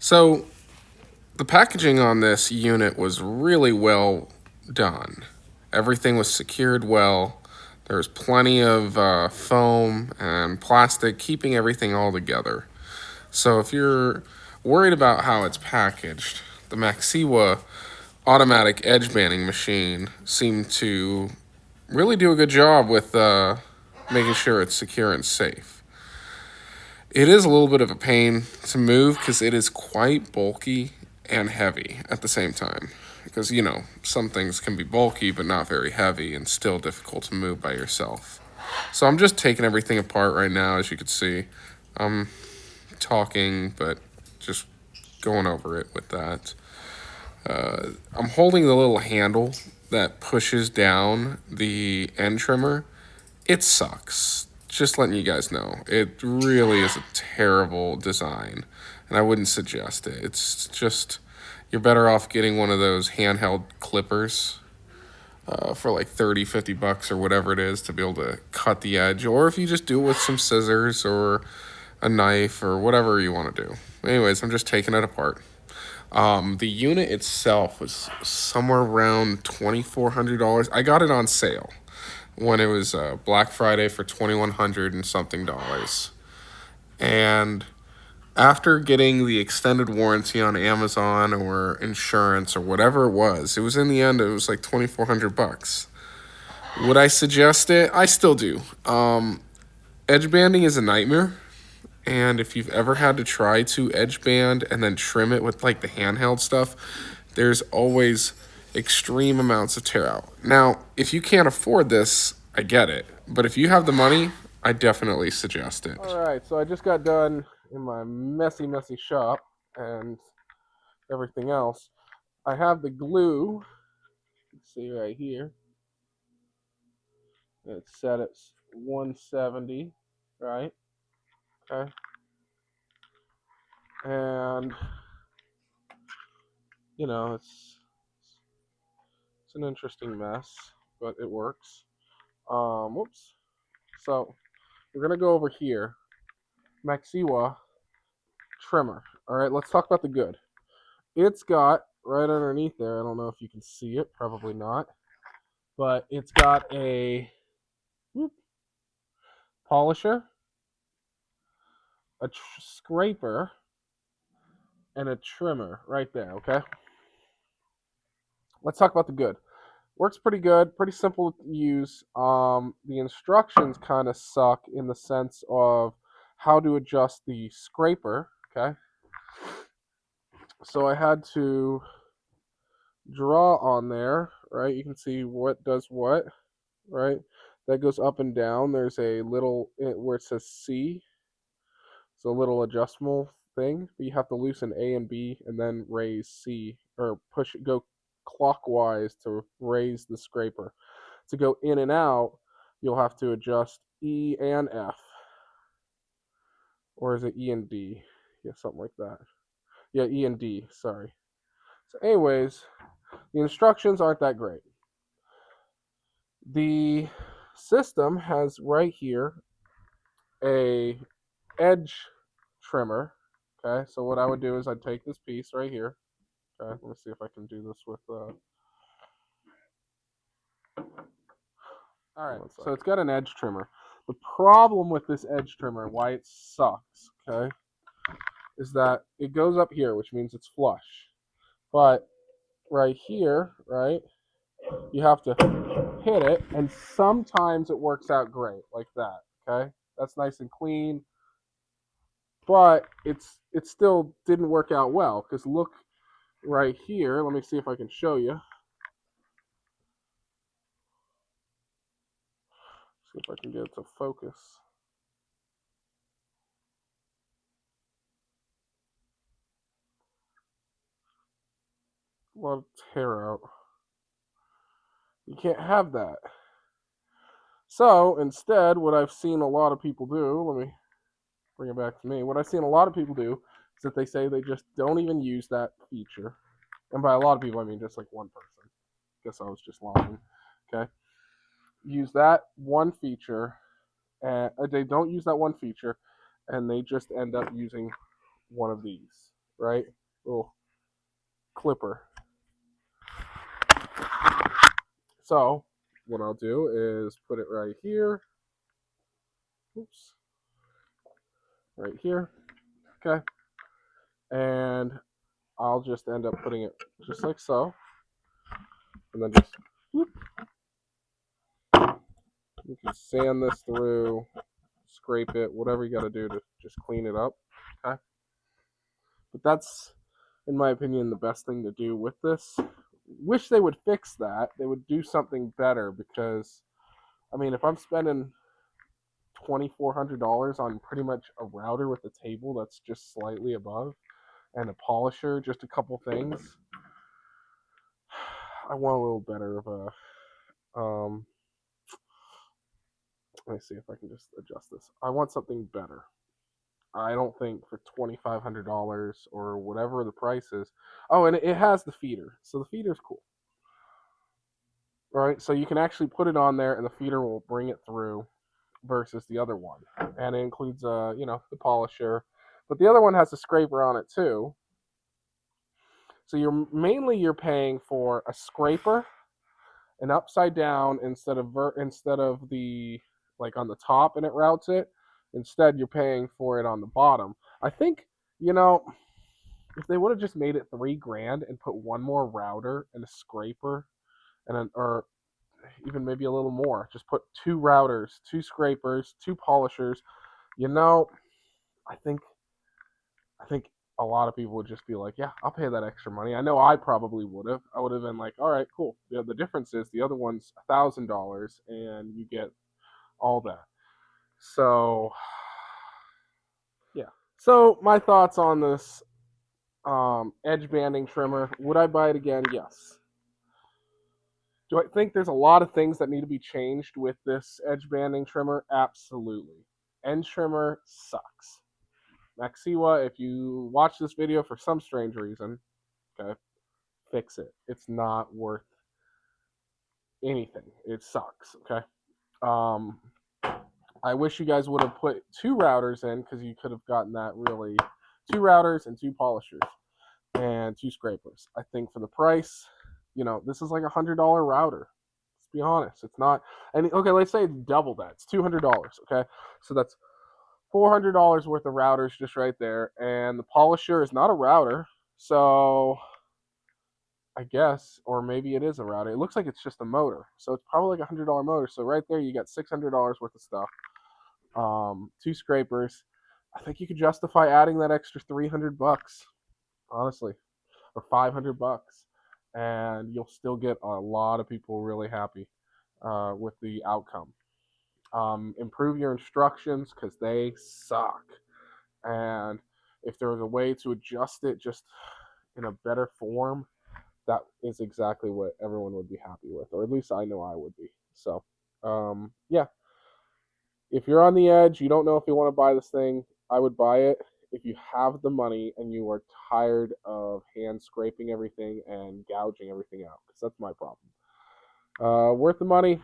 So the packaging on this unit was really well done. Everything was secured well. There was plenty of foam and plastic keeping everything all together. So if you're worried about how it's packaged, the Maksiwa automatic edge banding machine seemed to really do a good job with making sure it's secure and safe. It is a little bit of a pain to move because it is quite bulky and heavy at the same time. Because, some things can be bulky but not very heavy and still difficult to move by yourself. So I'm just taking everything apart right now, as you can see. I'm talking, but just going over it with that. I'm holding the little handle that pushes down the end trimmer. It sucks. Just letting you guys know. It really is a terrible design, and I wouldn't suggest it. It's just, you're better off getting one of those handheld clippers for like 30, $50 or whatever it is to be able to cut the edge, or if you just do it with some scissors or a knife or whatever you want to do. Anyways, I'm just taking it apart. The unit itself was somewhere around $2,400. I got it on sale when it was Black Friday for $2,100 and something dollars. And after getting the extended warranty on Amazon or insurance or whatever it was in the end, it was like $2,400. Would I suggest it? I still do. Edge banding is a nightmare. And if you've ever had to try to edge band and then trim it with like the handheld stuff, there's always extreme amounts of tear out. Now, if you can't afford this, I get it. But if you have the money, I definitely suggest it. All right, so I just got done in my messy shop and everything else. I have the glue, let's see right here. It's set at 170, right? Okay. And it's an interesting mess, but it works. Whoops. So we're gonna go over here. Maksiwa trimmer. All right, let's talk about the good. It's got right underneath there. I don't know if you can see it. Probably not. But it's got a polisher, a scraper, and a trimmer right there. Okay. Let's talk about the good. Works pretty good, pretty simple to use. The instructions kind of suck in the sense of how to adjust the scraper. Okay, so I had to draw on there, right? You can see what does what, right? That goes up and down. There's a little where it says C. It's a little adjustable thing. But you have to loosen A and B and then raise C, or push it, go clockwise to raise the scraper. To go in and out, you'll have to adjust E and F. Or is it E and D? Yeah, something like that. Yeah, E and D, sorry. So anyways, the instructions aren't that great. The system has right here a edge trimmer. Okay, so what I would do is I'd take this piece right here. Okay, let me see if I can do this with Alright, so it's got an edge trimmer. The problem with this edge trimmer, why it sucks, okay, is that it goes up here, which means it's flush. But right here, right, you have to hit it, and sometimes it works out great, like that, okay? That's nice and clean, but it still didn't work out well, because look right here, let me see if I can show you. See if I can get it to focus. A lot of tear out. You can't have that. So instead, what I've seen a lot of people do, let me bring it back to me. What I've seen a lot of people do is that they say they just don't even use that feature. And by a lot of people, I mean just like one person. Guess I was just lying. Okay. Use that one feature, and they don't use that one feature, and they just end up using one of these. right? Little clipper. So what I'll do is put it right here. Oops. Right here. Okay. And I'll just end up putting it just like so. And then just whoop. You can sand this through, scrape it, whatever you got to do to just clean it up. Okay. But that's, in my opinion, the best thing to do with this. Wish they would fix that. They would do something better because, I mean, if I'm spending $2,400 on pretty much a router with a table that's just slightly above and a polisher, just a couple things, I want a little better of a. Let me see if I can just adjust this. I want something better. I don't think for $2,500 or whatever the price is. Oh, and it has the feeder, so the feeder's cool. All right, so you can actually put it on there, and the feeder will bring it through, versus the other one, and it includes the polisher, but the other one has a scraper on it too. So you're paying for a scraper, an upside down instead of the like on the top and it routes it. Instead, you're paying for it on the bottom. I think you know if they would have just made it $3,000 and put one more router and a scraper or even maybe a little more, just put two routers, two scrapers, two polishers. You know, I think I think a lot of people would just be like, yeah, I'll pay that extra money. I know I probably would have. I would have been like, all right, cool. Yeah, the difference is the other one's $1,000 and you get all that. So yeah. So my thoughts on this edge banding trimmer. Would I buy it again? Yes. Do I think there's a lot of things that need to be changed with this edge banding trimmer? Absolutely. End trimmer sucks. Maksiwa, if you watch this video for some strange reason, okay, fix it. It's not worth anything. It sucks. Okay. Um, I wish you guys would have put two routers in because you could have gotten that really two routers and two polishers and two scrapers. I think for the price, this is like $100 router. Let's be honest. It's not. And okay, let's say it's double that. It's $200. Okay, so that's $400 worth of routers just right there, and the polisher is not a router, so I guess, or maybe it is a router. It looks like it's just a motor, so it's probably like $100 motor. So right there, you got $600 worth of stuff. Two scrapers. I think you could justify adding that extra $300, honestly, or $500, and you'll still get a lot of people really happy with the outcome. Improve your instructions because they suck, and if there was a way to adjust it just in a better form, that is exactly what everyone would be happy with, or at least I know I would be. So, yeah, if you're on the edge, you don't know if you want to buy this thing, I would buy it. If you have the money and you are tired of hand scraping everything and gouging everything out, because that's my problem. Worth the money.